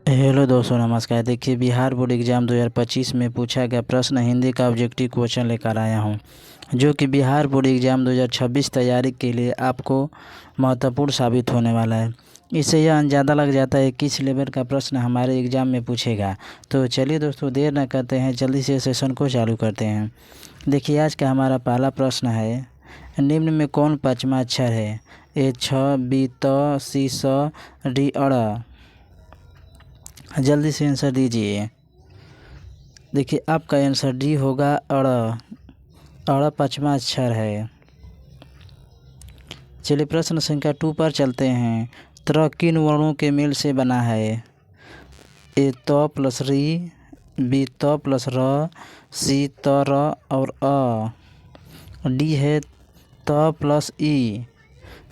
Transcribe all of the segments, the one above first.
Hello दोस्तों, नमस्कार। देखिए, बिहार बोर्ड एग्ज़ाम 2025 में पूछा गया प्रश्न हिंदी का ऑब्जेक्टिव क्वेश्चन लेकर आया हूं, जो कि बिहार बोर्ड एग्ज़ाम 2026 तैयारी के लिए आपको महत्वपूर्ण साबित होने वाला है। इससे यह अंदाज़ा लग जाता है किस लेवल का प्रश्न हमारे एग्ज़ाम में पूछेगा। तो चलिए दोस्तों, देर न करते हैं, जल्दी से सेशन को चालू करते हैं। देखिए, आज का हमारा पहला प्रश्न है, निम्न में कौन पाँचवा अक्षर है? ए छ, बी त, सी स, डी अड़। जल्दी से आंसर दीजिए। देखिए, आपका आंसर डी होगा, अड़। अड़ पाँचवा अक्षर है। चलिए प्रश्न संख्या 2 पर चलते हैं। त्र किन वर्णों के मेल से बना है? ए त प्लस री, बी त प्लस र, सी त र और अ। डी है त प्लस ई।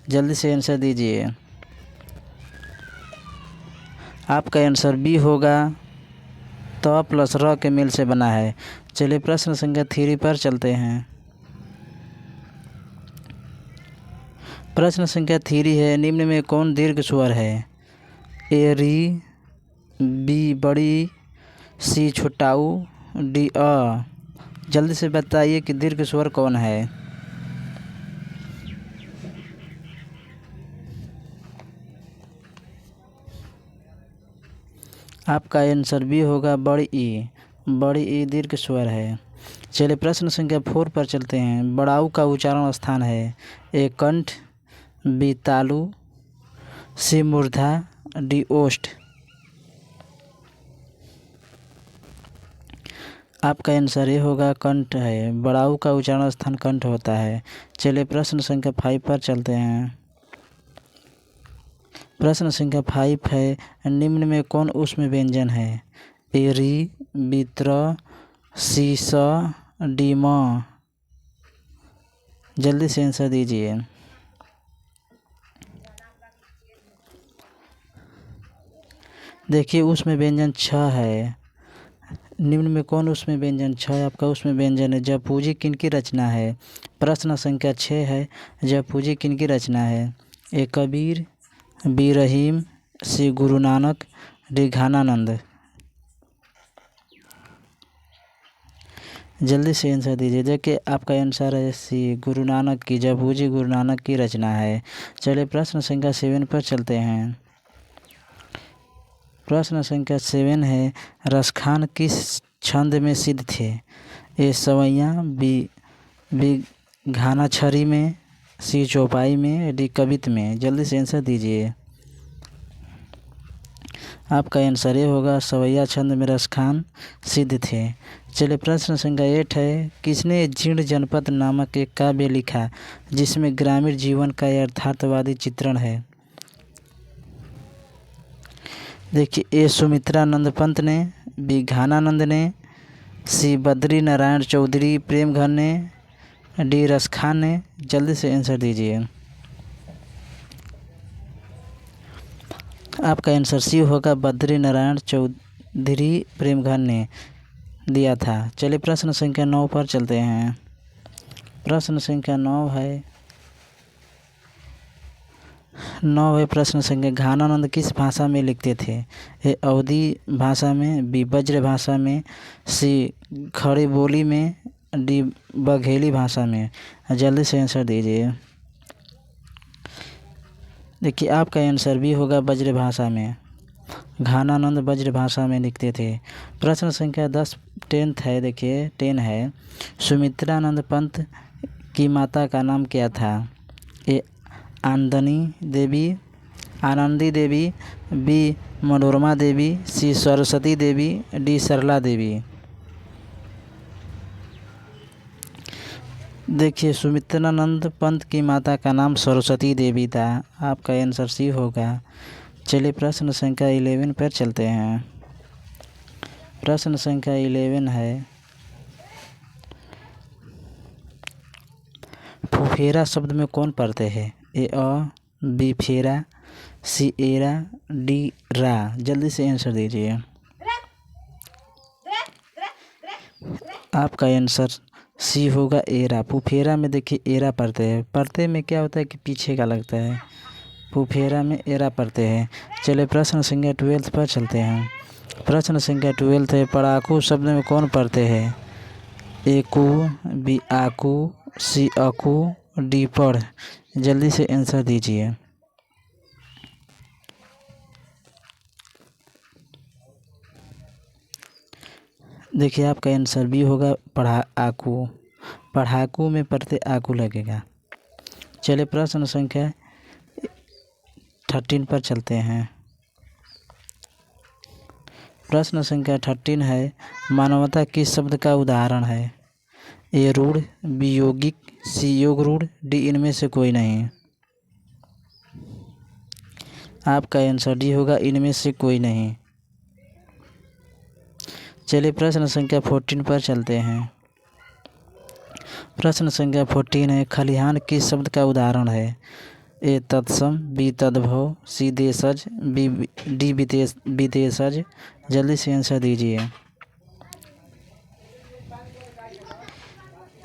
जल्दी से आंसर दीजिए। आपका आंसर बी होगा, त प्लस र के मेल से बना है। चलिए प्रश्न संख्या 3 पर चलते हैं। प्रश्न संख्या 3 है, निम्न में कौन दीर्घ स्वर है? ए री, बी बड़ी, सी छोटाऊ, डी अ। जल्दी से बताइए कि दीर्घ स्वर कौन है। आपका आंसर बी होगा, बड़ी ई। बड़ी ई दीर्घ स्वर है। चलिए प्रश्न संख्या 4 पर चलते हैं। बड़ाऊ का उच्चारण स्थान है? ए कंठ, बी तालु, सी मूर्धा, डी ओष्ठ। आपका आंसर ये होगा, कंठ है। बड़ाऊ का उच्चारण स्थान कंठ होता है। चलिए प्रश्न संख्या 5 पर चलते हैं। प्रश्न संख्या 5 है, निम्न में कौन ऊष्म व्यंजन है? ए री, बी त्र, सी स, डी म। जल्दी से आंसर दीजिए। देखिए, उसमें व्यंजन छ है। निम्न में कौन उसमें व्यंजन छ है? आपका उसमें व्यंजन है। जब पूंजी किनकी रचना है? प्रश्न संख्या 6 है, जब पूंजी किनकी रचना है? ए कबीर, बी रहीम, सी गुरु नानक, डी घानानंद। जल्दी से आंसर दीजिए। देखिए, आपका आंसर है सी, गुरु नानक की। जब पूंजी गुरु नानक की रचना है। चलिए प्रश्न संख्या 7 पर चलते हैं। प्रश्न संख्या 7 है, रसखान किस छंद में सिद्ध थे? ए सवैया, बी घाना छड़ी में, सी चौपाई में, डी कवित्त में। जल्दी से आंसर दीजिए। आपका आंसर ये होगा, सवैया छंद में रसखान सिद्ध थे। चलिए प्रश्न संख्या 8 है, किसने जीर्ण जनपद नामक एक काव्य लिखा जिसमें ग्रामीण जीवन का यथार्थवादी चित्रण है? देखिए, ए सुमित्रानंद पंत ने, बी घानानंद ने, सी बद्री नारायण चौधरी प्रेमघर ने, डी रसखान ने। जल्दी से आंसर दीजिए। आपका आंसर सी होगा, बद्री नारायण चौधरी प्रेमघर ने दिया था। चलिए प्रश्न संख्या 9 पर चलते हैं। प्रश्न संख्या 9 है, प्रश्न संख्या, घानानंद किस भाषा में लिखते थे? ए अवधी भाषा में, बी ब्रज भाषा में, सी खड़ी बोली में, डी बघेली भाषा में। जल्दी से आंसर दीजिए। देखिए, आपका आंसर भी होगा, ब्रज भाषा में। घानानंद ब्रज भाषा में लिखते थे। प्रश्न संख्या 10 10th है। देखिए 10 है, सुमित्रानंद पंत की माता का नाम क्या था? ए आनंदी देवी, बी मनोरमा देवी, सी सरस्वती देवी, डी सरला देवी। देखिए, सुमित्रानंद पंत की माता का नाम सरस्वती देवी था। आपका आंसर सी होगा। चलिए प्रश्न संख्या 11 पर चलते हैं। प्रश्न संख्या 11 है, फुफेरा शब्द में कौन पढ़ते हैं? ए अ, बी फेरा, सी एरा, डी रा। जल्दी से आंसर दीजिए। आपका आंसर सी होगा, एरा। फुफेरा में देखिए एरा पढ़ते हैं। पढ़ते में क्या होता है कि पीछे का लगता है। फुफेरा में एरा पड़ते हैं। चलिए प्रश्न संख्या 12 पर चलते हैं। प्रश्न संख्या 12 है, पढ़ाकू शब्द में कौन पढ़ते हैं? एकू, बी आकू, सी अकू, डी पढ़। जल्दी से आंसर दीजिए। देखिए आपका आंसर बी होगा आकू। पढ़ाकू में पढ़ते आकू लगेगा। चलिए प्रश्न संख्या 13 पर चलते हैं। प्रश्न संख्या 13 है, मानवता किस शब्द का उदाहरण है? ए रूढ़, बी यौगिक, सी योग रूढ़, डी इनमें से कोई नहीं। आपका आंसर डी होगा, इनमें से कोई नहीं। चलिए प्रश्न संख्या 14 पर चलते हैं। प्रश्न संख्या 14 है, खलिहान किस शब्द का उदाहरण है? ए तत्सम, बी तद्भव, सी देशज, डी विदेशज। जल्दी से आंसर दीजिए।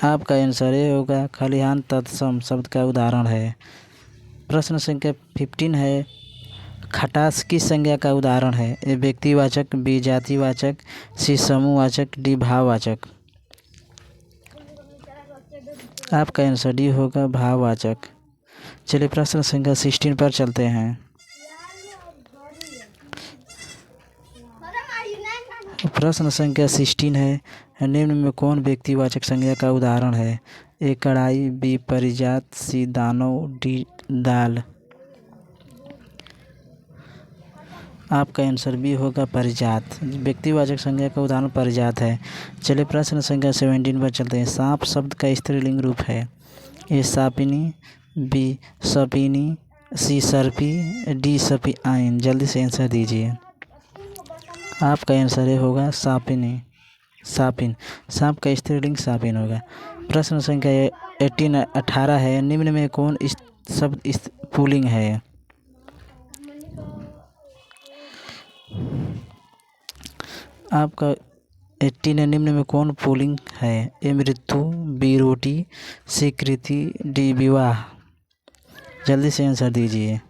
आपका आंसर ए होगा, खलिहान तत्सम शब्द का उदाहरण है। प्रश्न संख्या 15 है, खटास किस संज्ञा का उदाहरण है? ए व्यक्तिवाचक, बी जातिवाचक, सी समूहवाचक, डी भाववाचक। आपका आंसर डी होगा, भाववाचक। चलिए प्रश्न संख्या 16 पर चलते हैं। प्रश्न संख्या 16 है, निम्न में कौन व्यक्तिवाचक संज्ञा का उदाहरण है? ए कढ़ाई, बी परिजात, सी दानव, डी दाल। आपका आंसर बी होगा, परिजात। व्यक्तिवाचक संज्ञा का उदाहरण परिजात है। चलिए प्रश्न संख्या 17 पर चलते हैं। सांप शब्द का स्त्रीलिंग रूप है? ए सापिनी, बी सपिनी, सी सर्पी, डी सपी आइन। जल्दी से आंसर दीजिए। आपका आंसर ये होगा, सापिनी, सापिन। सांप का स्त्रीलिंग सापिन होगा। प्रश्न संख्या 18 है, निम्न में कौन शब्द पुल्लिंग है? आपका 18 निम्न में कौन पुल्लिंग है? ए मृत्यु, बी रोटी, सी कृति, डी विवाह। जल्दी से आंसर दीजिए।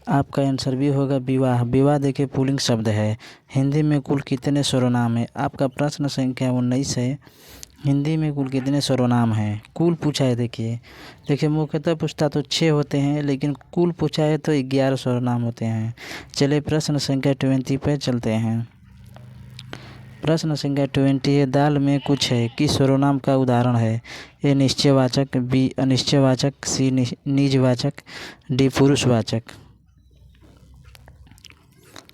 आपका आंसर भी होगा, विवाह। विवाह देखिए पुल्लिंग शब्द है। हिंदी में कुल कितने सर्वनाम है? आपका प्रश्न संख्या 19 है, हिंदी में कुल कितने सर्वनाम हैं? कुल पूछा है। देखिए मुख्यतः पूछता तो 6 होते हैं, लेकिन कुल पूछा है तो 11 सर्वनाम होते हैं। चलिए प्रश्न संख्या 20 पर चलते हैं। प्रश्न संख्या 20 है, दाल में कुछ है किस सर्वनाम का उदाहरण है? ए निश्चयवाचक, बी अनिश्चयवाचक, सी निजवाचक, डी पुरुषवाचक।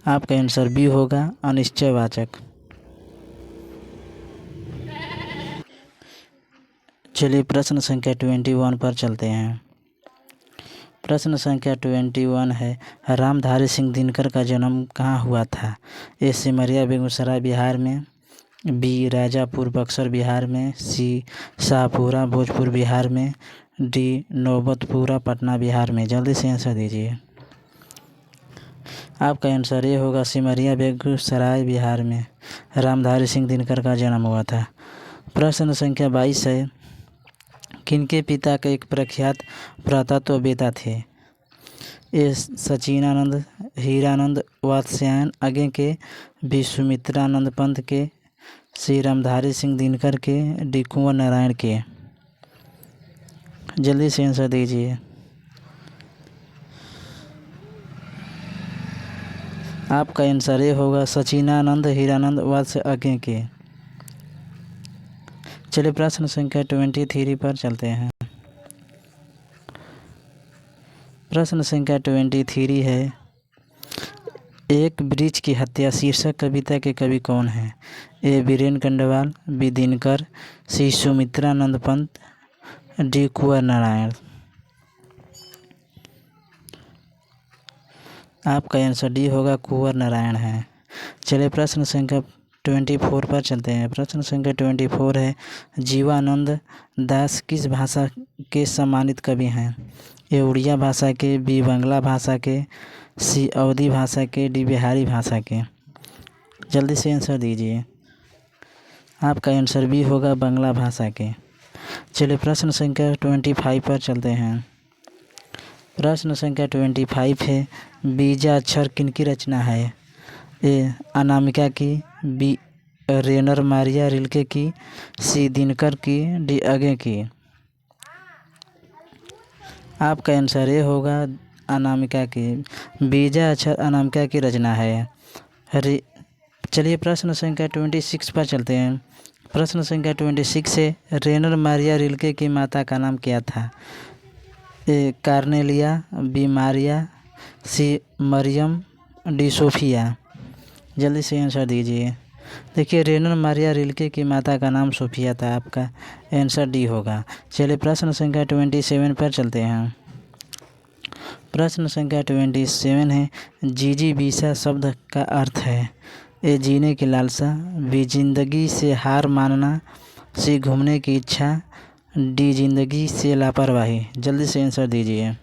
आपका आंसर बी होगा, अनिश्चयवाचक। चलिए प्रश्न संख्या 21 पर चलते हैं। प्रश्न संख्या 21 है, रामधारी सिंह दिनकर का जन्म कहाँ हुआ था? ए सिमरिया बेगूसराय बिहार में, बी राजापुर बक्सर बिहार में, सी शाहपुरा भोजपुर बिहार में, डी नौबतपुरा पटना बिहार में। जल्दी से आंसर दीजिए। आपका आंसर ये होगा, सिमरिया बेगूसराय बिहार में रामधारी सिंह दिनकर का जन्म हुआ था। प्रश्न संख्या 22 है, किनके पिता के एक प्रख्यात पुरातत्ववेत्ता थे? ए सचिनानंद, हीरानंद वात्स्यायन आगे के, बी सुमित्रानंद पंत के, सी रामधारी सिंह दिनकर के, डी कुंवर नारायण के। जल्दी से आंसर दीजिए। आपका आंसर ये होगा, सचिनानंद हीरानंद वात्स्य आगे के। चलिए प्रश्न संख्या 23 पर चलते हैं। प्रश्न संख्या 23 है, एक वृक्ष की हत्या शीर्षक कविता के कवि कौन है? ए बीरेन कंडवाल, बी दिनकर, सी सुमित्रानंद पंत, डी कुंवर नारायण। आपका आंसर डी होगा, कुंवर नारायण है। चलिए प्रश्न संख्या 24 पर चलते हैं। प्रश्न संख्या 24 है, जीवानंद दास किस भाषा के सम्मानित कवि हैं? ए उड़िया भाषा के, बी बांग्ला भाषा के, सी अवधी भाषा के, डी बिहारी भाषा के। जल्दी से आंसर दीजिए। आपका आंसर बी होगा, बांग्ला भाषा के। चलिए प्रश्न संख्या 25 पर चलते हैं। प्रश्न संख्या 25 है, बीजाक्षर किनकी रचना है? ए अनामिका की, बी रेनर मारिया रिल्के की, सी दिनकर की, डी अगे की। आपका आंसर ये होगा अनामिका की। बीजाक्षर अनामिका की रचना है। चलिए प्रश्न संख्या 26 पर चलते हैं। प्रश्न संख्या 26 है, रेनर मारिया रिल्के की माता का नाम क्या था? ए कार्नेलिया, बी मारिया, सी मरियम, डी सोफिया। जल्दी से आंसर दीजिए। देखिए रेनर मारिया रिल्के की माता का नाम सोफिया था। आपका आंसर डी होगा। चलिए प्रश्न संख्या 27 पर चलते हैं। प्रश्न संख्या 27 है, जिजीविषा शब्द का अर्थ है? ए जीने की लालसा, बी जिंदगी से हार मानना, सी घूमने की इच्छा, डी जिंदगी से लापरवाही। जल्दी से आंसर दीजिए।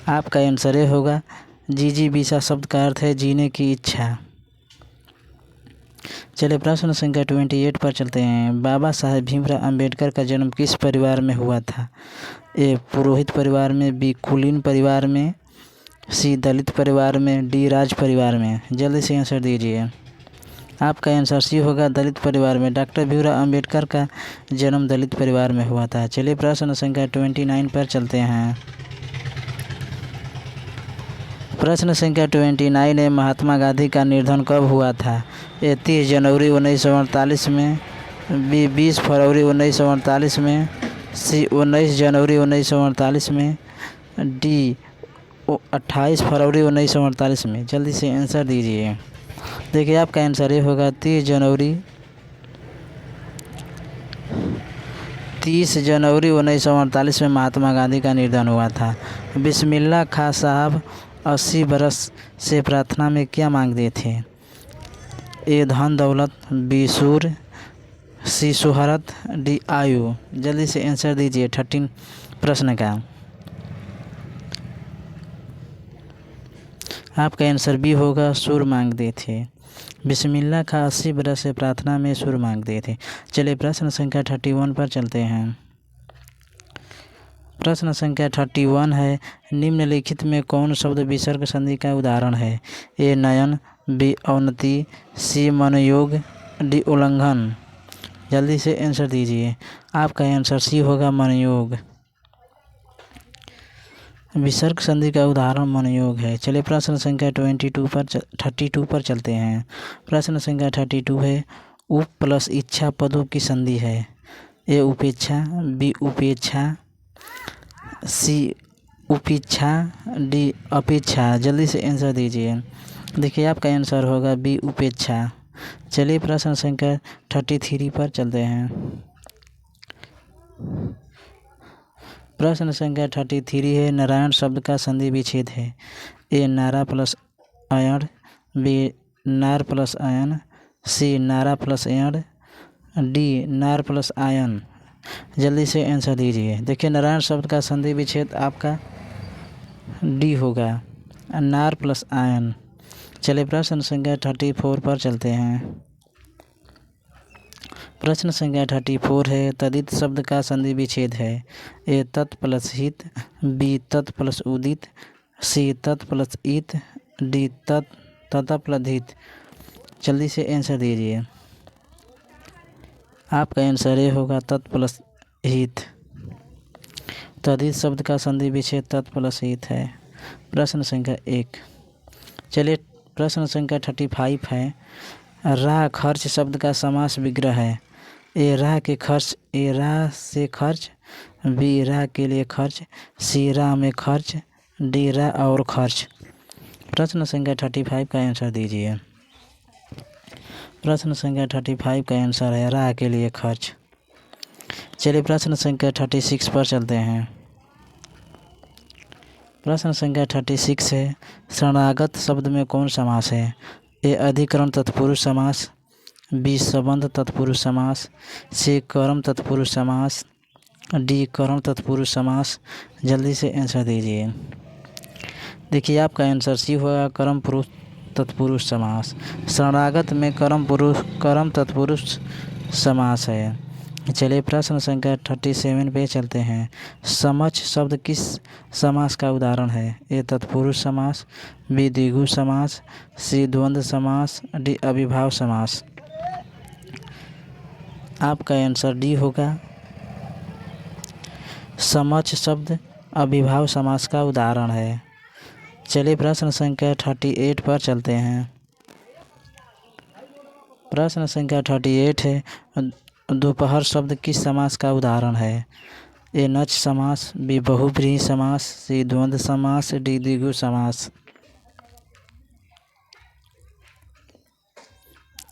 आपका आंसर ये होगा जिजीविषा शब्द का अर्थ है जीने की इच्छा। चलिए प्रश्न संख्या 28 पर चलते हैं। बाबा साहेब भीमराव अंबेडकर का जन्म किस परिवार में हुआ था? ए पुरोहित परिवार में, बी कुलीन परिवार में, सी दलित परिवार में, डी राज परिवार में। जल्दी से आंसर दीजिए। आपका आंसर सी होगा दलित परिवार में। डॉक्टर भीमराव अंबेडकर का जन्म दलित परिवार में हुआ था। चलिए प्रश्न संख्या 29 पर चलते हैं। प्रश्न संख्या 29 है, महात्मा गांधी का निधन कब हुआ था? ए 30 जनवरी 1948 में, बी 20 फरवरी 1948 में, सी 19 जनवरी 1948 में, डी 28 फरवरी 1948 में। जल्दी से आंसर दीजिए। देखिए आपका आंसर ये होगा 30 जनवरी 1948 में महात्मा गांधी का निधन हुआ था। बिस्मिल्लाह खां साहब 80 बरस से प्रार्थना में क्या मांगते थे? ए धन दौलत, बी सूर, सी शोहरत, डी आयु। जल्दी से आंसर दीजिए 13 प्रश्न का। आपका आंसर बी होगा सुर मांगते थे। बिस्मिल्लाह खां 80 बरस से प्रार्थना में सुर मांगते थे। चलिए प्रश्न संख्या 31 पर चलते हैं। प्रश्न संख्या 31 है, निम्नलिखित में कौन शब्द विसर्ग संधि का उदाहरण है? ए नयन, बी अवनति, सी मनोयोग, डी उल्लंघन। जल्दी से आंसर दीजिए। आपका आंसर सी होगा मनोयोग। विसर्ग संधि का उदाहरण मनोयोग है। चलिए प्रश्न संख्या 32 पर चलते हैं। प्रश्न संख्या 32 है, उप प्लस इच्छा पदों की संधि है? ए उपेक्षा, बी उपेक्षा, सी उपेक्षा, डी अपेक्षा। जल्दी से आंसर दीजिए। देखिए आपका आंसर होगा बी उपेक्षा। चलिए प्रश्न संख्या 33 पर चलते हैं। प्रश्न संख्या 33 है, नारायण शब्द का संधि विच्छेद है? ए नारा प्लस अयण, बी नार प्लस अयन, सी नारा प्लस अयण, डी नार प्लस आयन। जल्दी से आंसर दीजिए। देखिए नारायण शब्द का संधि विच्छेद आपका डी होगा, नार प्लस आयन। चलिए प्रश्न संख्या 34 पर चलते हैं। प्रश्न संख्या 34 है, तदित शब्द का संधि विच्छेद है? ए तत् प्लस हित, बी तत् प्लस उदित, सी तत् प्लस इत, डी तत् प्लस हित। जल्दी से आंसर दीजिए। आपका आंसर ये होगा तत् प्लस हित। तदित शब्द का संधि विच्छेद तत् प्लस हित है। प्रश्न संख्या 1। चलिए प्रश्न संख्या 35 है, राह खर्च शब्द का समास विग्रह है? ए राह के खर्च, ए राह से खर्च, बी राह के लिए खर्च, सी राह में खर्च, डी राह और खर्च। प्रश्न संख्या 35 का आंसर दीजिए। प्रश्न संख्या 35 का आंसर है राह के लिए खर्च। चलिए प्रश्न संख्या 36 पर चलते हैं। प्रश्न संख्या 36 है, शरणागत शब्द में कौन समास है? ए अधिकरण तत्पुरुष समास, बी संबंध तत्पुरुष समास, सी कर्म तत्पुरुष समास, डी कर्म तत्पुरुष समास। जल्दी से आंसर दीजिए। देखिए आपका आंसर सी होगा कर्म पुरुष तत्पुरुष समास। शरणागत में कर्म तत्पुरुष समास है। चलिए प्रश्न संख्या 37 पे चलते हैं। समक्ष शब्द किस समास का उदाहरण है? ए तत्पुरुष समास, बी द्विगु समास, सी द्वंद्व समास, डी अविभाव समास। आपका आंसर डी होगा। समक्ष शब्द अविभाव समास का उदाहरण है। चलिए प्रश्न संख्या 38 पर चलते हैं। प्रश्न संख्या 38 है। दोपहर शब्द किस समास का उदाहरण है? ए नच समास, बी बहुव्रीहि समास, सी द्वंद्व समास, डी द्विगु समास।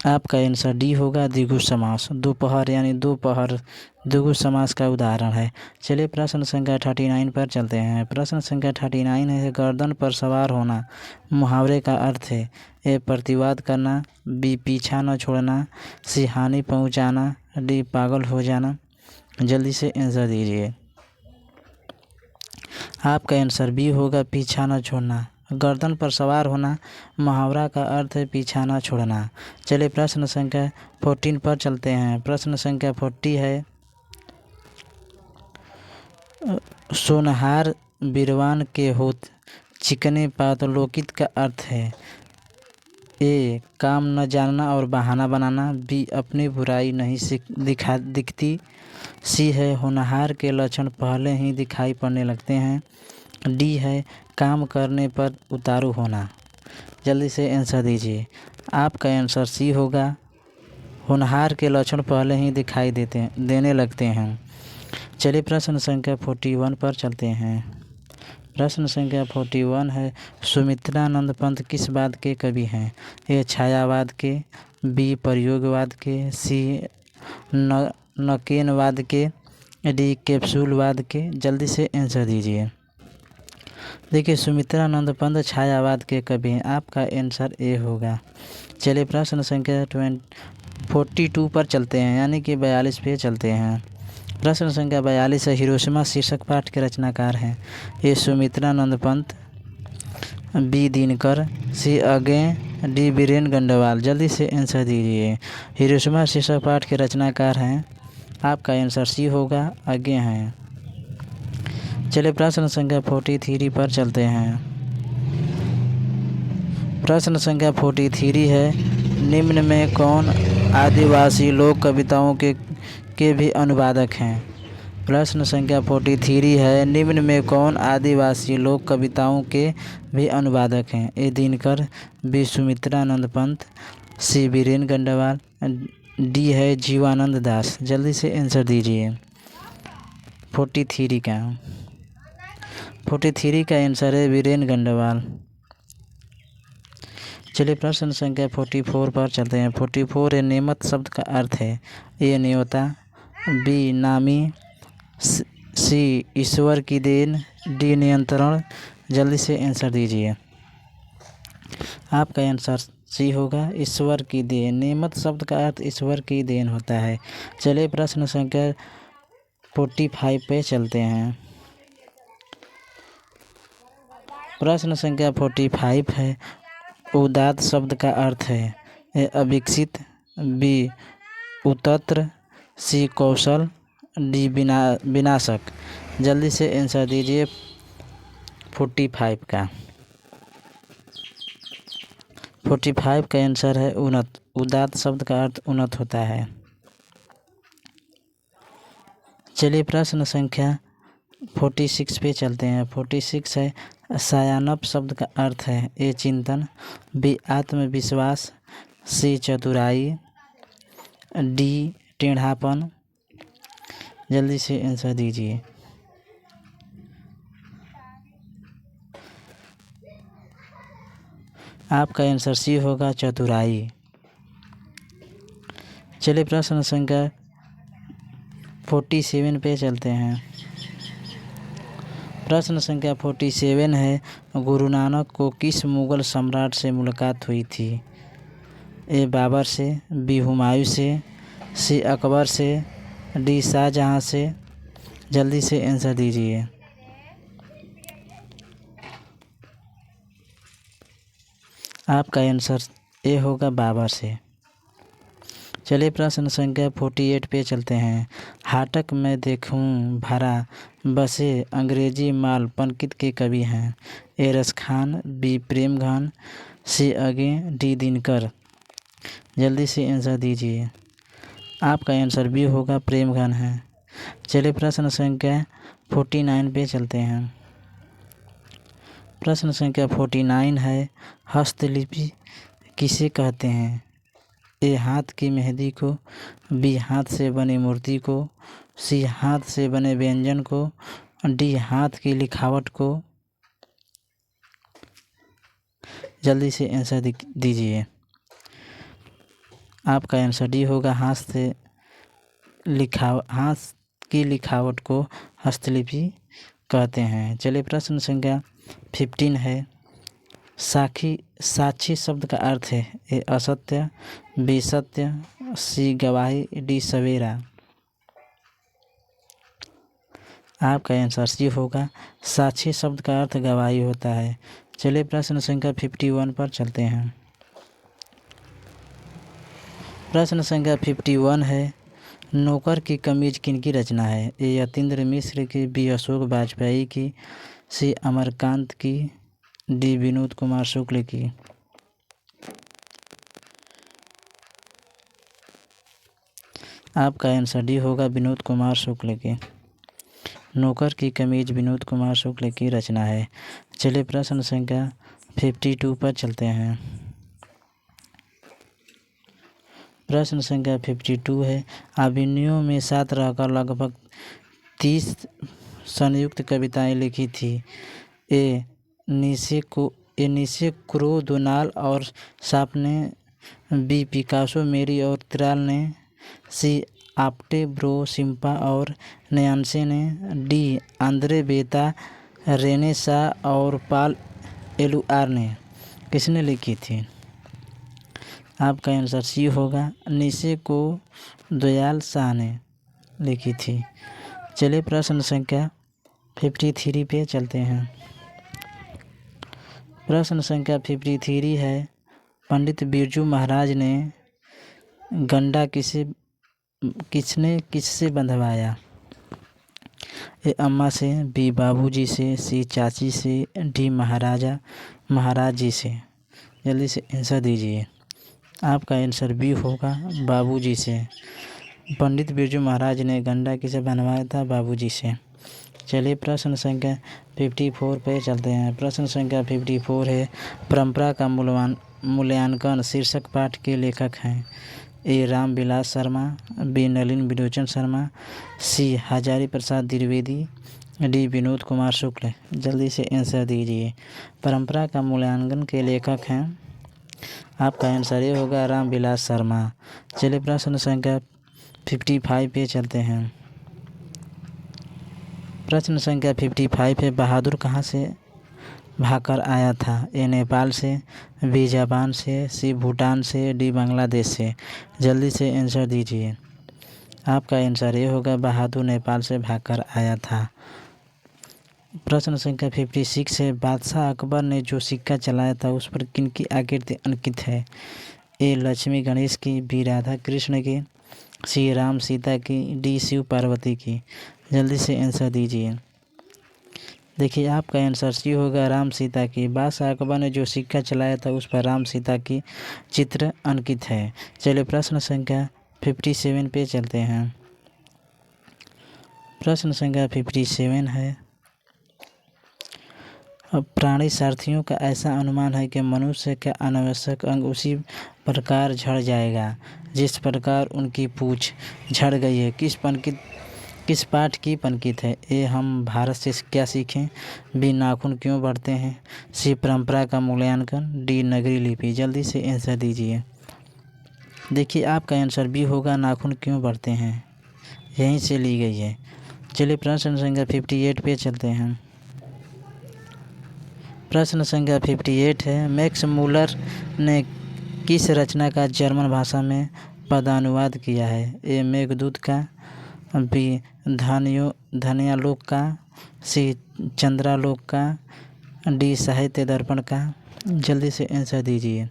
आपका आंसर डी होगा, द्विगु समास। दोपहर यानी दोपहर द्विगु समास का उदाहरण है। चलिए प्रश्न संख्या 39 पर चलते हैं। प्रश्न संख्या 39 है। गर्दन पर सवार होना मुहावरे का अर्थ है? ए प्रतिवाद करना, बी पीछा न छोड़ना, सी हानि पहुंचाना, डी पागल हो जाना। जल्दी से आंसर दीजिए। आपका आंसर बी होगा, पीछा न छोड़ना। गर्दन पर सवार होना मुहावरा का अर्थ है पीछा न छोड़ना। चलिए प्रश्न संख्या 14 पर चलते हैं। प्रश्न संख्या 40 है। सोनहार बिरवान के होत चिकने पातलोकित का अर्थ है? ए काम न जानना और बहाना बनाना, बी अपनी बुराई नहीं दिखती, सी है होनहार के लक्षण पहले ही दिखाई पड़ने लगते हैं, डी है काम करने पर उतारू होना। जल्दी से आंसर दीजिए। आपका आंसर सी होगा, होनहार के लक्षण पहले ही दिखाई देने लगते हैं। चलिए प्रश्न संख्या 41 पर चलते हैं। प्रश्न संख्या 41 है। सुमित्रानंद पंत किस वाद के कवि हैं? ए छायावाद के, बी प्रयोगवाद के, सी नकेनवाद के, डी कैप्सूलवाद के। जल्दी से आंसर दीजिए। देखिए सुमित्रानंद पंत छायावाद के कवि हैं। आपका आंसर ए होगा। चलिए प्रश्न संख्या 42 पर चलते हैं, यानी कि 42 पे चलते हैं। प्रश्न संख्या 42 है। हिरोशिमा शीर्षक पाठ के रचनाकार हैं? ए सुमित्रानंद पंत, बी दिनकर, सी अज्ञे, डी बीरेन गंडवाल। जल्दी से आंसर दीजिए। हिरोशिमा शीर्षक पाठ के रचनाकार हैं? आपका आंसर सी होगा, अज्ञे हैं। चलिए प्रश्न संख्या 43 पर चलते हैं। प्रश्न संख्या 43 है। निम्न में कौन आदिवासी लोक कविताओं के भी अनुवादक हैं? प्रश्न संख्या 43 है। निम्न में कौन आदिवासी लोक कविताओं के भी अनुवादक हैं? ए दिनकर, बी सुमित्रानंद पंत, सी बीरेन गंडवाल, डी है जीवानंद दास। जल्दी से आंसर दीजिए। 43 का आंसर है बीरेन गंडवाल। चलिए प्रश्न संख्या 44 पर चलते हैं। 44 है। नेमत शब्द का अर्थ है? ए न्योता, बी नामी, सी ईश्वर की देन, डी नियंत्रण। जल्दी से आंसर दीजिए। आपका आंसर सी होगा, ईश्वर की देन। नेमत शब्द का अर्थ ईश्वर की देन होता है। चलिए प्रश्न संख्या 45 पे चलते हैं। प्रश्न संख्या 45 है। उदात्त शब्द का अर्थ है? ए अविकसित, बी उतत्र, सी कौशल, डी विनाशक। जल्दी से आंसर दीजिए 45 का। 45 का आंसर है उन्नत। उदात्त शब्द का अर्थ उन्नत होता है। चलिए प्रश्न संख्या 46 पे चलते हैं। 46 है। सायानप शब्द का अर्थ है? ए चिंतन, बी आत्मविश्वास, सी चतुराई, डी टेढ़ापन। जल्दी से आंसर दीजिए। आपका आंसर सी होगा, चतुराई। चलिए प्रश्न संख्या 47 पे चलते हैं। प्रश्न संख्या 47 है। गुरु नानक को किस मुगल सम्राट से मुलाकात हुई थी? ए बाबर से, बी हुमायूं से, सी अकबर से, डी शाहजहां से। जल्दी से आंसर दीजिए। आपका आंसर ए होगा, बाबर से। चलिए प्रश्न संख्या 48 पे चलते हैं। हाटक में देखूं भरा बसे अंग्रेजी माल पंकित के कवि हैं। ए रस खान, बी प्रेमघन, सी आगे, डी दिनकर। जल्दी से आंसर दीजिए। आपका आंसर भी होगा प्रेमघन है। चलिए प्रश्न संख्या 49 पे चलते हैं। प्रश्न संख्या 49 है, हस्तलिपि किसे कहते हैं? ए हाथ की मेहंदी को, बी हाथ से बनी मूर्ति को, सी हाथ से बने व्यंजन को, डी हाथ की लिखावट को। जल्दी से आंसर दीजिए। आपका आंसर डी होगा, हाथ की लिखावट को हस्तलिपि कहते हैं। चलिए प्रश्न संख्या 15 है, साक्षी शब्द का अर्थ है? ए असत्य, बी सत्य, सी गवाही, डी सवेरा। आपका आंसर सी होगा, साक्षी शब्द का अर्थ गवाही होता है। चलिए प्रश्न संख्या 51 पर चलते हैं। प्रश्न संख्या 51 है, नौकर की कमीज किनकी रचना है? ए यतीन्द्र मिश्र की, बी अशोक वाजपेयी की, सी अमरकांत की, डी विनोद कुमार शुक्ल की। आपका आंसर डी होगा, विनोद कुमार शुक्ल की। नौकर की कमीज विनोद कुमार शुक्ल की रचना है। चलिए प्रश्न संख्या 52 पर चलते हैं। प्रश्न संख्या 52 है, अभिनयों में साथ रहकर लगभग 30 संयुक्त कविताएं लिखी थी। ए निसे क्रो दोनाल और साप ने, बी पिकासो मेरी और तिराल ने, सी आप्टे ब्रो सिम्पा और नयांसे ने, डी आंद्रे बेता रेने सा और पाल एलुआर ने। किसने लिखी थी? आपका आंसर सी होगा, निसे को दयाल शाह ने लिखी थी। चलिए प्रश्न संख्या 53 पे चलते हैं। प्रश्न संख्या 53 है, पंडित बिरजू महाराज ने गंडा किससे बंधवाया? ए अम्मा से, बी बाबूजी से, सी चाची से, डी महाराज जी से। जल्दी से आंसर दीजिए। आपका आंसर बी होगा, बाबूजी से। पंडित बिरजू महाराज ने गंडा किसे बनवाया था? बाबूजी से। चलिए प्रश्न संख्या 54 पे चलते हैं। प्रश्न संख्या 54 है, परंपरा का मूल्यांकन शीर्षक पाठ के लेखक हैं। ए रामविलास शर्मा, बी नलिन विलोचन शर्मा, सी हजारी प्रसाद द्विवेदी, डी विनोद कुमार शुक्ल। जल्दी से आंसर दीजिए। परंपरा का मूल्यांकन के लेखक हैं, आपका आंसर ये होगा, रामविलास शर्मा। चलिए प्रश्न संख्या 55 पे चलते हैं। प्रश्न संख्या 55 है, बहादुर कहाँ से भागकर आया था? ए नेपाल से, बी जापान से, सी भूटान से, डी बांग्लादेश से। जल्दी से आंसर दीजिए। आपका आंसर ये होगा, बहादुर नेपाल से भागकर आया था। प्रश्न संख्या 56 है, बादशाह अकबर ने जो सिक्का चलाया था उस पर किनकी आकृति अंकित है? ए लक्ष्मी गणेश की, बी राधा कृष्ण की, सी राम सीता की, डी शिव पार्वती की। जल्दी से आंसर दीजिए। देखिए आपका आंसर सी होगा, राम सीता की। बादशाह अकबर ने जो सिक्का चलाया था उस पर राम सीता की चित्र अंकित है। चलिए प्रश्न संख्या 57 पे चलते हैं। प्रश्न संख्या 57 है, प्राणी सारथियों का ऐसा अनुमान है कि मनुष्य का अनावश्यक अंग उसी प्रकार झड़ जाएगा जिस प्रकार उनकी पूंछ झड़ गई है। किस पाठ की पंकित है? ए हम भारत से क्या सीखें, बी नाखून क्यों बढ़ते हैं, सी परंपरा का मूल्यांकन, डी नगरी लिपि। जल्दी से आंसर दीजिए। देखिए आपका आंसर बी होगा, नाखून क्यों बढ़ते हैं, यहीं से ली गई है। चलिए प्रश्न संख्या 58 पे चलते हैं। प्रश्न संख्या 58 है, मैक्स मूलर ने किस रचना का जर्मन भाषा में पदानुवाद किया है? ए मेघदूत का, बी धन्यालोक का, सी चंद्रालोक का, डी साहित्य दर्पण का। जल्दी से आंसर दीजिए।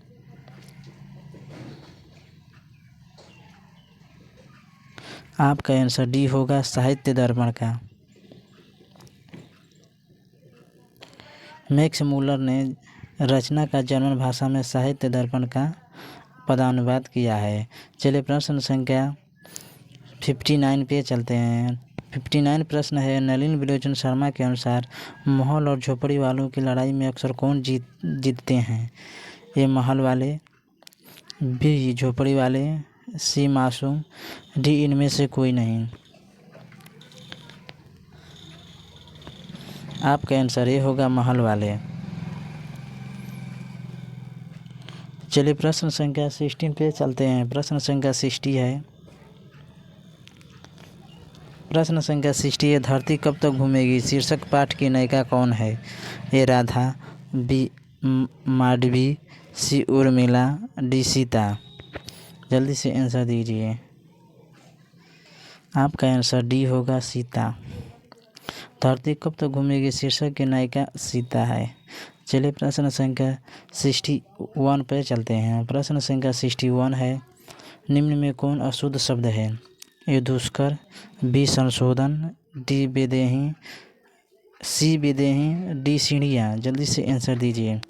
आपका आंसर डी होगा साहित्य दर्पण का। मैक्स मूलर ने रचना का जर्मन भाषा में साहित्य दर्पण का पदानुवाद किया है। चलिए प्रश्न संख्या 59 पे चलते हैं। 59 प्रश्न है, नलिन विलोचन शर्मा के अनुसार महल और झोपड़ी वालों की लड़ाई में अक्सर कौन जीतते हैं? ए महल वाले, बी झोपड़ी वाले, सी मासूम, डी इनमें से कोई नहीं। आपका आंसर ये होगा महल वाले। चलिए प्रश्न संख्या 16 पे चलते हैं। प्रश्न संख्या 60 है। प्रश्न संख्या 60 है, धरती कब तक घूमेगी शीर्षक पाठ की नायिका कौन है? ए राधा, बी माधवी, सी उर्मिला, डी सीता। जल्दी से आंसर दीजिए। आपका आंसर डी होगा सीता। धरती कब तक घूमेगी शीर्षक की नायिका सीता है। चलिए प्रश्न संख्या 61 पर चलते हैं। प्रश्न संख्या 61 है, निम्न में कौन अशुद्ध शब्द है? ए दुष्कर, बी संशोधन, डी विदेही, सी विदेही, डी सीढ़ियाँ। जल्दी से आंसर दीजिए।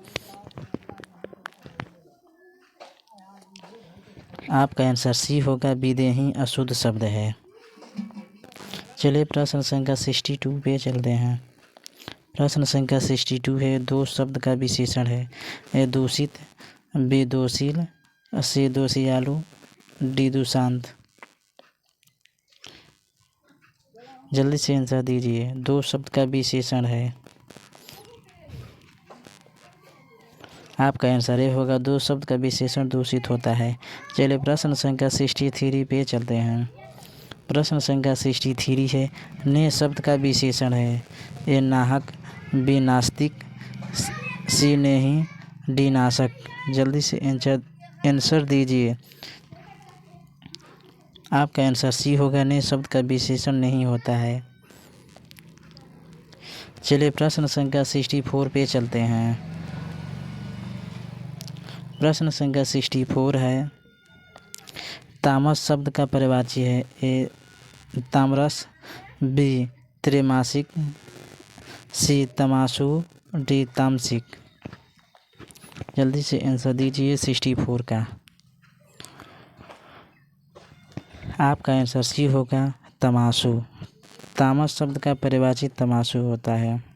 आपका आंसर सी होगा विदेही अशुद्ध शब्द है। चलिए प्रश्न संख्या 62 पे चलते हैं। प्रश्न संख्या 62 है, दो शब्द का विशेषण है। ए दूषित, बी दोषील, सी दोषियालु, डी दुशांत। जल्दी से आंसर दीजिए। दो शब्द का विशेषण है। आपका आंसर ये होगा दो शब्द का विशेषण दूषित होता है। चलिए प्रश्न संख्या 63 पे चलते हैं। प्रश्न संख्या 63 है, ने शब्द का विशेषण है। ए नाहक, बी नास्तिक, सी नेही, डी नाशक। जल्दी से आंसर दीजिए। आपका आंसर सी होगा, ने शब्द का विशेषण नहीं होता है। चलिए प्रश्न संख्या 64 पे चलते हैं। प्रश्न संख्या 64 है, तामस शब्द का परिवाची है। ए तामरस, बी त्रैमासिक, सी तमाशु, डी तामसिक। जल्दी से आंसर दीजिए 64 का। आपका आंसर सी होगा तमाशु। तामस शब्द का परिभाषी तमाशु होता है।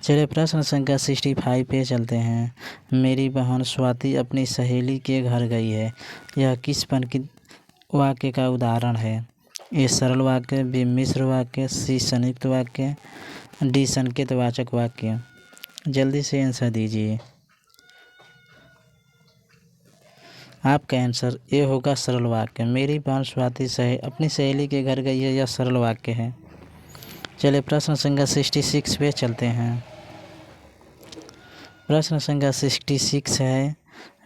चलिए प्रश्न संख्या 65 पे चलते हैं। मेरी बहन स्वाति अपनी सहेली के घर गई है, यह किस वाक्य का उदाहरण है? ए सरल वाक्य, बी मिश्र वाक्य, सी संयुक्त वाक्य, डी संकेतवाचक वाक्य। जल्दी से आंसर दीजिए। आपका आंसर ए होगा सरल वाक्य। मेरी बहन स्वाति अपनी सहेली के घर गई है, यह सरल वाक्य है। चलिए प्रश्न संख्या 66 पे चलते हैं। प्रश्न संख्या 66 है,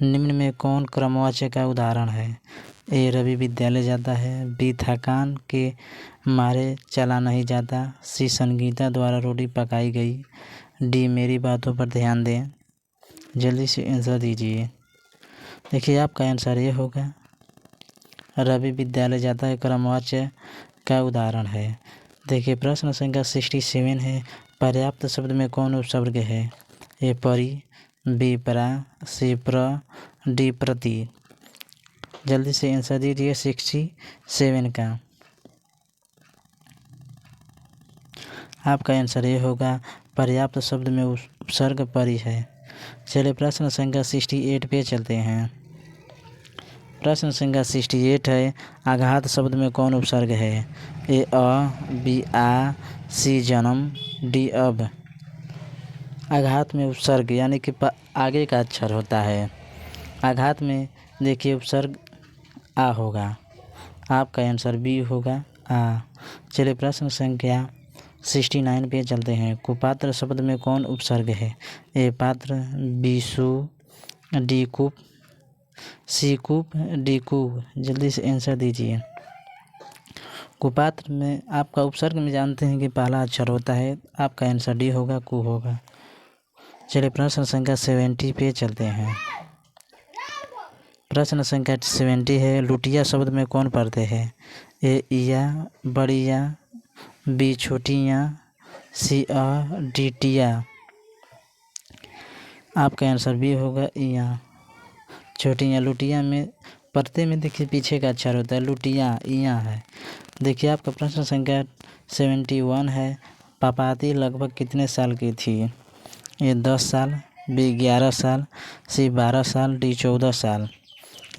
निम्न में कौन क्रमवाच्य का उदाहरण है? ए रवि विद्यालय जाता है, बी थकान के मारे चला नहीं जाता, सी संगीता द्वारा रोटी पकाई गई, डी मेरी बातों पर ध्यान दें। जल्दी से आंसर दीजिए। देखिए आपका आंसर ये होगा रवि विद्यालय जाता है क्रमवाच्य का उदाहरण है। देखिए प्रश्न संख्या 67 है, पर्याप्त शब्द में कौन उपसर्ग है? ए परि, बी परा, सी प्र, डी प्रति। जल्दी से आंसर दीजिए 67 का। आपका आंसर ये होगा पर्याप्त शब्द में उपसर्ग परि है। चलिए प्रश्न संख्या 68 पे चलते हैं। प्रश्न संख्या 68 है, आघात शब्द में कौन उपसर्ग है? ए अ, बी आ, सी जन्म, डी अब। आघात में उपसर्ग यानी कि आगे का अक्षर होता है। आघात में देखिए उपसर्ग आ होगा। आपका आंसर बी होगा आ। चलिए प्रश्न संख्या 69 पे चलते हैं। कुपात्र शब्द में कौन उपसर्ग है? ए पात्र, बी सु, डी कूप, सी कूप, डी कूप। जल्दी से आंसर दीजिए। कुपात्र में आपका उपसर्ग में जानते हैं कि पहला अक्षर होता है। आपका आंसर डी होगा, कु होगा। चलिए प्रश्न संख्या 70 पे चलते हैं। प्रश्न संख्या 70 है, लुटिया शब्द में कौन पढ़ते हैं? ए इया, बड़िया, बी छोटिया, सी डी टिया। आपका आंसर बी होगा इया, छोटिया। लुटिया में पढ़ते में देखिए पीछे का अक्षर होता है, लुटिया इया है। देखिए आपका प्रश्न संख्या 71 है, पापाती लगभग कितने साल की थी? ए 10 साल, बी 11 साल, सी 12 साल, डी 14 साल।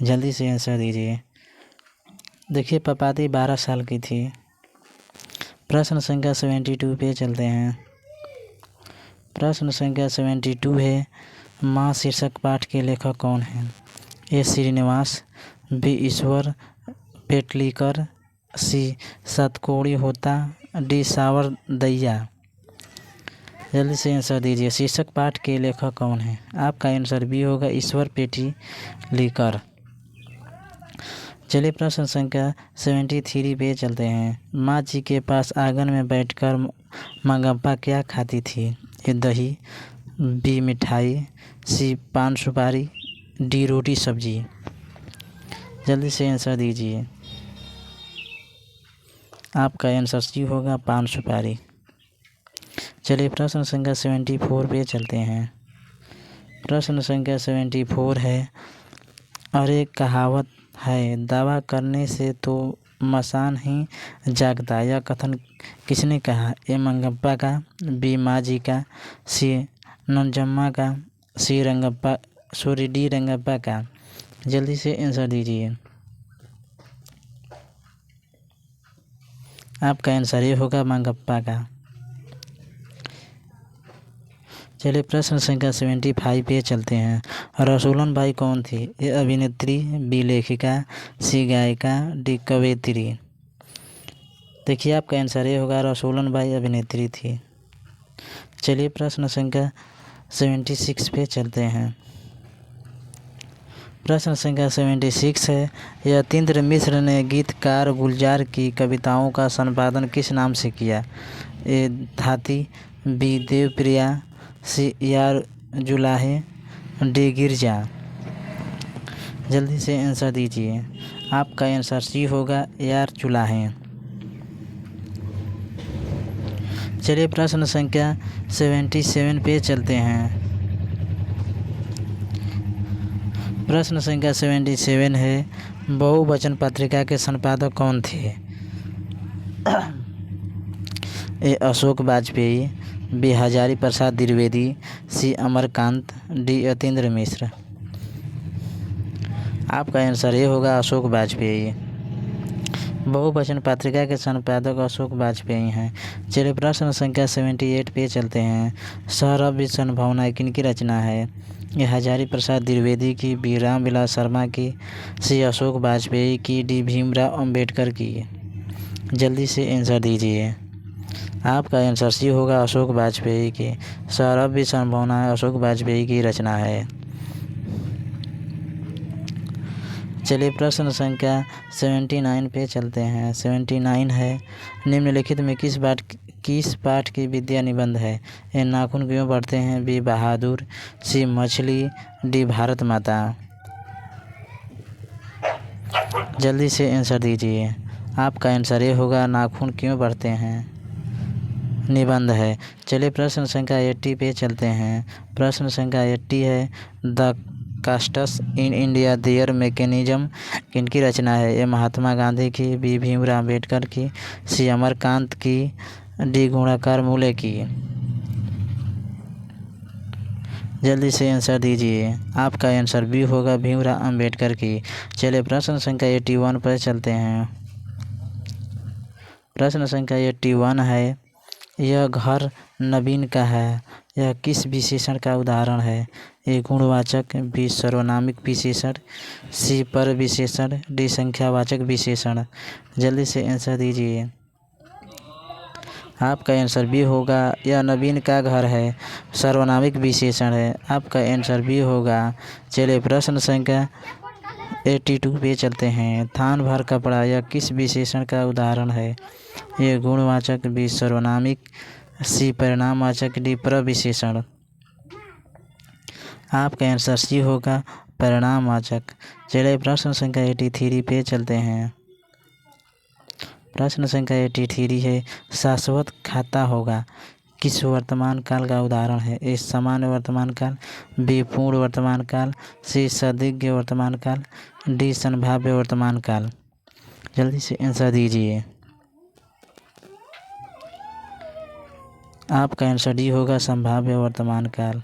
जल्दी से आंसर दीजिए। देखिए पापाती 12 साल की थी। प्रश्न संख्या 72 पे चलते हैं। प्रश्न संख्या 72 है, माँ शीर्षक पाठ के लेखक कौन हैं? ए श्रीनिवास, बी ईश्वर पेटलीकर, सी सतकोड़ी होता, डी सावर दैया। जल्दी से आंसर दीजिए। शीर्षक पाठ के लेखक कौन है? आपका आंसर बी होगा ईश्वर पेटलीकर। चलिए प्रश्न संख्या 73 पे चलते हैं। माँ जी के पास आंगन में बैठकर मंगप्पा क्या खाती थी? ए दही, बी मिठाई, सी पान सुपारी, डी रोटी सब्जी। जल्दी से आंसर दीजिए। आपका आंसर सी होगा पान सुपारी। चलिए प्रश्न संख्या 74 पे चलते हैं। प्रश्न संख्या 74 है, अरे कहावत है दावा करने से तो मसान ही जागता, यह कथन किसने कहा? ए मंगप्पा का, बी माँ जी का, सी नंजम्मा का, सी डी रंगप्पा का। जल्दी से आंसर दीजिए। आपका आंसर ये होगा मंगप्पा का। चलिए प्रश्न संख्या 75 पे चलते हैं। रसूलन बाई कौन थी? ए अभिनेत्री, बी लेखिका, सी गायिका, डी कवयित्री। देखिए आपका आंसर ये होगा रसूलन बाई अभिनेत्री थी। चलिए प्रश्न संख्या 76 पे चलते हैं। प्रश्न संख्या 76 है, यतीन्द्र मिश्र ने गीतकार गुलजार की कविताओं का संपादन किस नाम से किया? ए धाती, बी देवप्रिया, सी यार जुलाहे, डी गिरजा। जल्दी से आंसर दीजिए। आपका आंसर सी होगा यार जुलाहे। चलिए प्रश्न संख्या 77 पे चलते हैं। प्रश्न संख्या 77 है, बहुवचन पत्रिका के संपादक कौन थे? ए अशोक वाजपेयी, बी हजारी प्रसाद द्विवेदी, सी अमरकांत, डी यतीन्द्र मिश्र। आपका आंसर ये होगा अशोक वाजपेयी। बहुवचन पत्रिका के संपादक अशोक वाजपेयी हैं। चलिए प्रश्न संख्या 78 पे चलते हैं। सौरभ संभावना किनकी रचना है? ये हजारी प्रसाद द्विवेदी की, बी रामविलास शर्मा की, सी अशोक वाजपेयी की, डी भीमराव अंबेडकर की। जल्दी से आंसर दीजिए। आपका आंसर सी होगा अशोक वाजपेयी की। सौरभ संभावना अशोक वाजपेयी की रचना है। चलिए प्रश्न संख्या 79 पे चलते हैं। 79 है, निम्नलिखित में किस पाठ की विद्या निबंध है? ए नाखून क्यों बढ़ते हैं, बी बहादुर, सी मछली, डी भारत माता। जल्दी से आंसर दीजिए। आपका आंसर ये होगा नाखून क्यों बढ़ते हैं, निबंध है। चलिए प्रश्न संख्या 80 पे चलते हैं। प्रश्न संख्या 80 है, the castus in India there mechanism किनकी रचना है? ए महात्मा गांधी की, बी भीमराव अंबेडकर की, सी अमरकांत की, डी गुणाकार मूल्य की। जल्दी से आंसर दीजिए। आपका आंसर बी होगा भीमराव अंबेडकर की। चलिए प्रश्न संख्या 81 पर चलते हैं। प्रश्न संख्या 81 है, यह घर नवीन का है, यह किस विशेषण का उदाहरण है? ए गुणवाचक, बी सर्वनामिक विशेषण, सी पर विशेषण, डी संख्यावाचक विशेषण। जल्दी से आंसर दीजिए। आपका आंसर बी होगा यह नवीन का घर है, सर्वनामिक विशेषण है। आपका आंसर बी होगा। चलिए प्रश्न संख्या 82 पे चलते हैं। थान भर कपड़ा यह किस विशेषण का उदाहरण है? ये गुणवाचक, बी सर्वनामिक, सी परिणामवाचक, डी प्रविशेषण। आपका आंसर सी होगा परिणामवाचक। चलिए प्रश्न संख्या 83 पे चलते हैं। प्रश्न संख्या 83 है, शाश्वत खाता होगा किस वर्तमान काल का उदाहरण है? ए सामान्य वर्तमान काल, बी पूर्ण वर्तमान काल, सी संदिग्ध वर्तमान काल, डी संभाव्य वर्तमान काल। जल्दी से आंसर दीजिए। आपका आंसर डी होगा संभाव्य वर्तमान काल।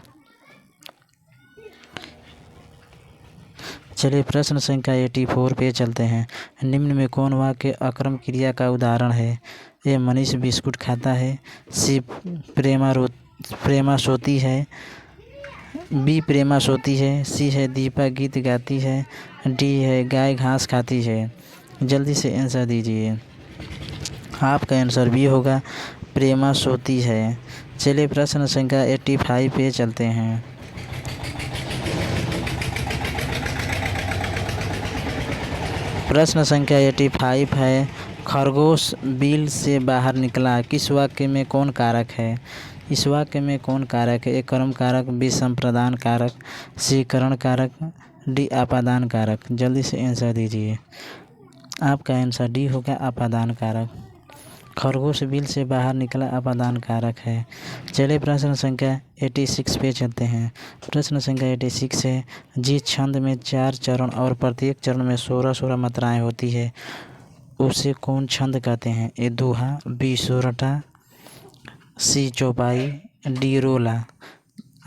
चलिए प्रश्न संख्या 84 पे चलते हैं। निम्न में कौन वाक्य अक्रम क्रिया का उदाहरण है? ए मनीष बिस्कुट खाता है, सी प्रेमा सोती है, बी प्रेमा सोती है, सी है दीपा गीत गाती है, डी है गाय घास खाती है। जल्दी से आंसर दीजिए। आपका आंसर बी होगा प्रेमा सोती है। चलिए प्रश्न संख्या 85 पे चलते हैं। प्रश्न संख्या 85 है, खरगोश बिल से बाहर निकला किस वाक्य में कौन कारक है? इस वाक्य में कौन कारक है? ए कर्म कारक, बी संप्रदान कारक, सी करण कारक, डी आपादान कारक। जल्दी से आंसर दीजिए। आपका आंसर डी होगा आपादान कारक। खरगोश बिल से बाहर निकला आपादान कारक है। चलिए प्रश्न संख्या 86 पे चलते हैं। प्रश्न संख्या 86 है, जिस छंद में 4 चरण और प्रत्येक चरण में 16 मात्राएं होती है उसे कौन छंद कहते हैं? ए दोहा, बी सोरठा, सी चौपाई, डी रोला।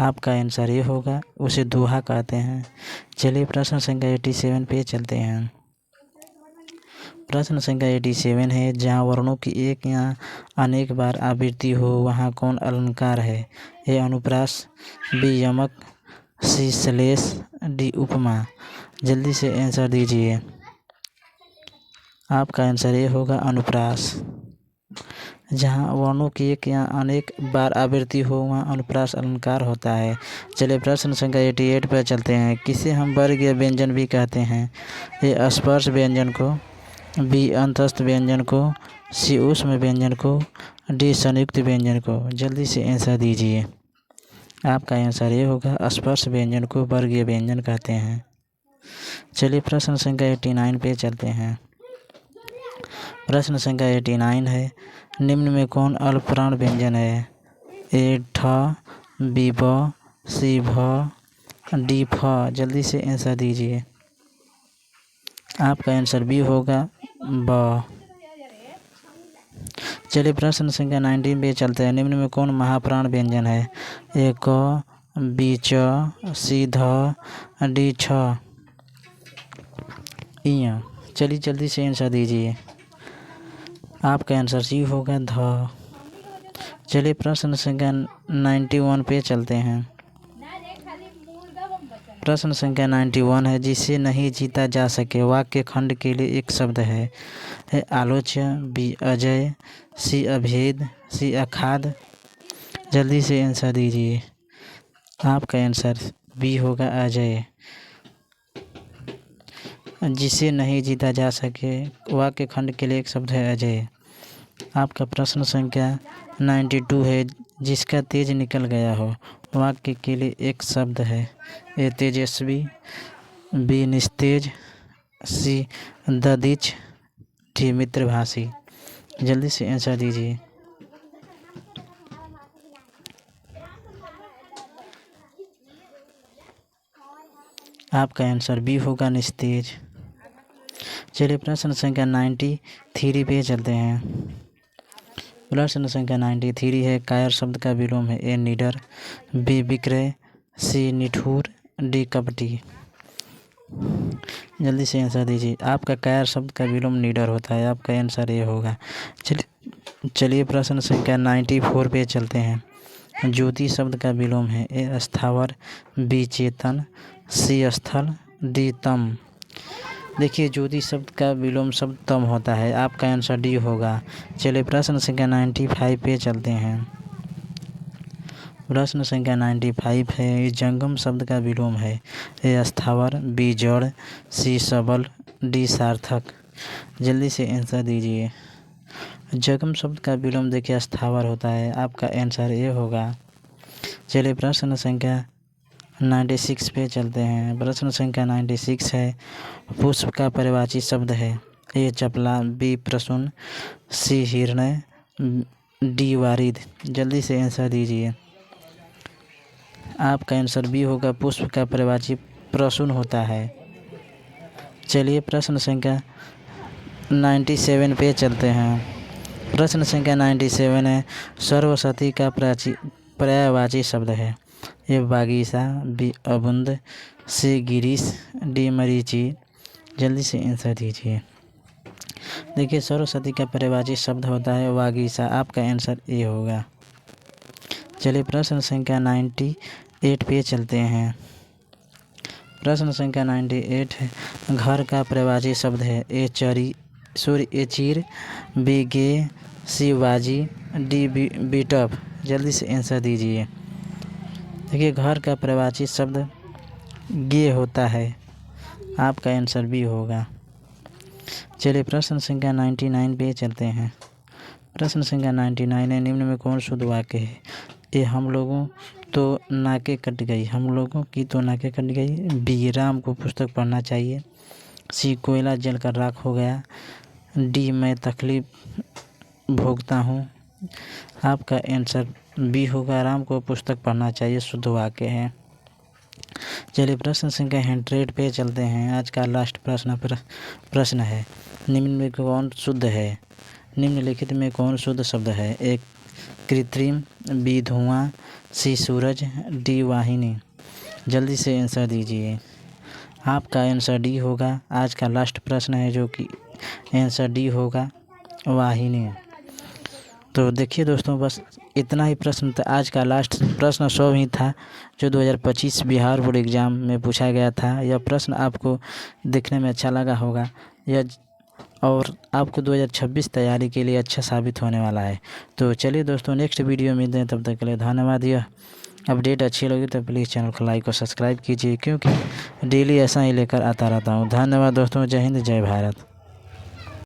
आपका आंसर ये होगा उसे दोहा कहते हैं। चलिए प्रश्न संख्या 87 पे चलते हैं। प्रश्न संख्या 87 है, जहाँ वर्णों की एक या अनेक बार आवृत्ति हो वहाँ कौन अलंकार है? ए अनुप्रास, बी यमक, सी श्लेष, डी उपमा। जल्दी से आंसर दीजिए। आपका आंसर ये होगा अनुप्रास। जहाँ वर्णों की एक या अनेक बार आवृत्ति हो वहाँ अनुप्रास अलंकार होता है। चलिए प्रश्न संख्या 88 पर चलते हैं। किसे हम वर्गीय व्यंजन भी कहते हैं? ए स्पर्श व्यंजन को, बी अंतस्थ व्यंजन को, सी ऊष्म व्यंजन को, डी संयुक्त व्यंजन को। जल्दी से आंसर दीजिए। आपका आंसर ये होगा स्पर्श व्यंजन को वर्गीय व्यंजन कहते हैं। चलिए प्रश्न संख्या 89 पे चलते हैं। प्रश्न संख्या 89 है, निम्न में कौन अल्पप्राण व्यंजन है? ए ठ, बी ब, सी भ, डी फ। जल्दी से आंसर दीजिए। आपका आंसर बी होगा ब। चलिए प्रश्न संख्या 19 पे चलते हैं। निम्न में कौन महाप्राण व्यंजन है? ए क, बी च, सी ध, डी छ। इया। चलिए जल्दी से आंसर दीजिए। आपका आंसर सी होगा ध। चलिए प्रश्न संख्या 91 पे चलते हैं। प्रश्न संख्या 91 है, जिसे नहीं जीता जा सके वाक्य खंड के लिए एक शब्द है। आलोच्य, बी अजय, सी अभेद, सी अखाद। जल्दी से आंसर दीजिए। आपका आंसर बी होगा अजय। जिसे नहीं जीता जा सके वाक्य खंड के लिए एक शब्द है अजय। आपका प्रश्न संख्या 92 है, जिसका तेज निकल गया हो वाक्य के लिए एक शब्द है। ए तेजस्वी, बी निस्तेज, सी ददिच, डी मित्रभाषी। जल्दी से आंसर दीजिए। आपका आंसर बी होगा निस्तेज। चलिए प्रश्न संख्या 93 पे चलते हैं। प्रश्न संख्या 93 है, कायर शब्द का विलोम है। ए निडर, बी विक्रय, सी निठुर, डी कपटी। जल्दी से आंसर दीजिए। आपका कायर शब्द का विलोम निडर होता है। आपका आंसर ये होगा। चलिए प्रश्न संख्या 94 पे चलते हैं। ज्योति शब्द का विलोम है। ए स्थावर, बी चेतन, सी स्थल, डी तम। देखिए ज्योति शब्द का विलोम शब्द तम होता है। आपका आंसर डी होगा। चलिए प्रश्न संख्या 95 पे चलते हैं। प्रश्न संख्या 95 है, जंगम शब्द का विलोम है। ए स्थावर, बी जड़, सी सबल, डी सार्थक। जल्दी से आंसर दीजिए। जंगम शब्द का विलोम देखिए स्थावर होता है। आपका आंसर ए होगा। चलिए प्रश्न संख्या 96 पे चलते हैं। प्रश्न संख्या 96 है, पुष्प का पर्यायवाची शब्द है। ए चपला, बी प्रसून, सी हिरण, डी वारिद। जल्दी से आंसर दीजिए। आपका आंसर बी होगा, पुष्प का पर्यायवाची प्रसून होता है। चलिए प्रश्न संख्या 97 पे चलते हैं। प्रश्न संख्या 97 है, सर्वसती का पर्यायवाची शब्द है। ए बागीचा, बी अबुंद, सी गिरीश, डी मरीचि। जल्दी से आंसर दीजिए। देखिए सर्वसती का पर्यायवाची शब्द होता है बागीचा। आपका आंसर ए होगा। चलिए प्रश्न संख्या 98 पे चलते हैं। प्रश्न संख्या 98 है, घर का पर्यायवाची शब्द है। ए चीर, बी गे, सी बाजी, डी बीटअप। जल्दी से आंसर दीजिए। देखिए घर का पर्यायवाची शब्द गे होता है। आपका आंसर बी होगा। चलिए प्रश्न संख्या 99 पे चलते हैं। प्रश्न संख्या 99 है, निम्न में कौन शुद्ध वाक्य है। ए हम लोगों तो नाकें कट गई, हम लोगों की तो नाकें कट गई। बी राम को पुस्तक पढ़ना चाहिए। सी कोयला जलकर राख हो गया। डी मैं तकलीफ भोगता हूँ। आपका आंसर बी होगा, राम को पुस्तक पढ़ना चाहिए शुद्ध वाक्य है। चलिए प्रश्न संख्या 100 पे चलते हैं। आज का लास्ट प्रश्न है, निम्न में कौन शुद्ध है। निम्नलिखित में कौन शुद्ध शब्द है। एक कृत्रिम, बी धुआं, सी सूरज, डी वाहिनी। जल्दी से आंसर दीजिए। आपका आंसर डी होगा। आज का लास्ट प्रश्न है जो कि आंसर डी होगा, वाहिनी। तो देखिए दोस्तों, बस इतना ही प्रश्न था। आज का लास्ट प्रश्न 100 ही था जो 2025 बिहार बोर्ड एग्ज़ाम में पूछा गया था। यह प्रश्न आपको देखने में अच्छा लगा होगा और आपको 2026 तैयारी के लिए अच्छा साबित होने वाला है। तो चलिए दोस्तों, नेक्स्ट वीडियो में दें, तब तक के लिए धन्यवाद। यह अपडेट अच्छी लगी तो प्लीज़ चैनल को लाइक और सब्सक्राइब कीजिए, क्योंकि डेली ऐसा ही लेकर आता रहता हूँ। धन्यवाद दोस्तों। जय हिंद, जय भारत।